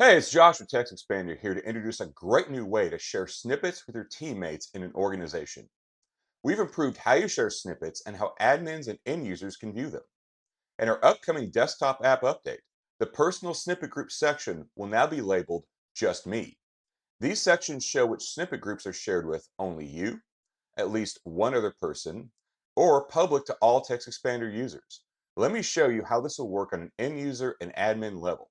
Hey, it's Josh with TextExpander here to introduce a great new way to share snippets with your teammates in an organization. We've improved how you share snippets and how admins and end users can view them. In our upcoming desktop app update, the personal snippet group section will now be labeled Just Me. These sections show which snippet groups are shared with only you, at least one other person, or public to all TextExpander users. Let me show you how this will work on an end user and admin level.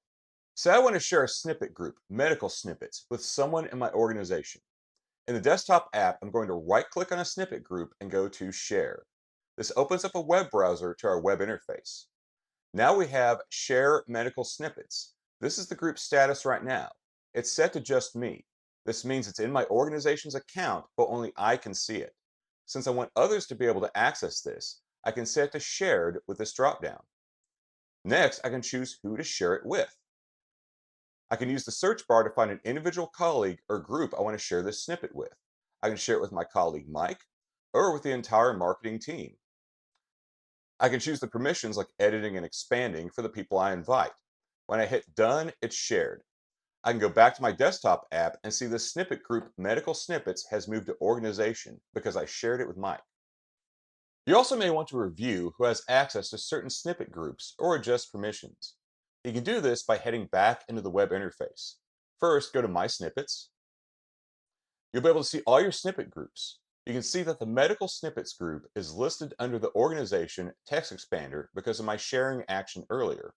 Say I want to share a snippet group, medical snippets, with someone in my organization. In the desktop app, I'm going to right-click on a snippet group and go to Share. This opens up a web browser to our web interface. Now we have Share Medical Snippets. This is the group status right now. It's set to just me. This means it's in my organization's account, but only I can see it. Since I want others to be able to access this, I can set it to Shared with this dropdown. Next, I can choose who to share it with. I can use the search bar to find an individual colleague or group I want to share this snippet with. I can share it with my colleague Mike or with the entire marketing team. I can choose the permissions like editing and expanding for the people I invite. When I hit done, it's shared. I can go back to my desktop app and see the snippet group medical snippets has moved to organization because I shared it with Mike. You also may want to review who has access to certain snippet groups or adjust permissions. You can do this by heading back into the web interface. First, go to My Snippets. You'll be able to see all your snippet groups. You can see that the Medical Snippets group is listed under the organization TextExpander because of my sharing action earlier.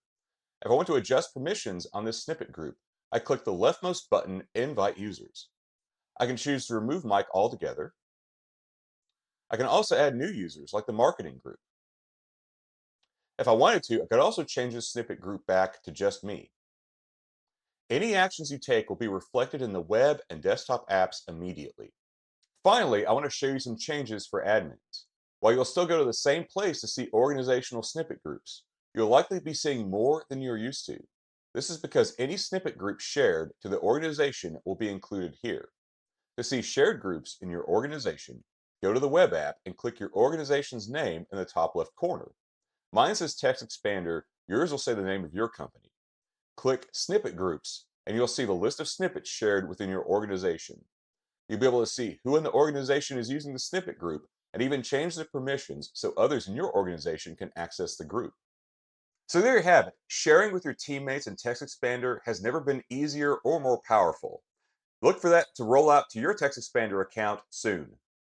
If I want to adjust permissions on this snippet group, I click the leftmost button, Invite Users. I can choose to remove Mike altogether. I can also add new users like the marketing group. If I wanted to, I could also change the snippet group back to just me. Any actions you take will be reflected in the web and desktop apps immediately. Finally, I want to show you some changes for admins. While you'll still go to the same place to see organizational snippet groups, you'll likely be seeing more than you're used to. This is because any snippet group shared to the organization will be included here. To see shared groups in your organization, go to the web app and click your organization's name in the top left corner. Mine says TextExpander, yours will say the name of your company. Click Snippet Groups, and you'll see the list of snippets shared within your organization. You'll be able to see who in the organization is using the snippet group and even change the permissions so others in your organization can access the group. So there you have it. Sharing with your teammates in TextExpander has never been easier or more powerful. Look for that to roll out to your TextExpander account soon.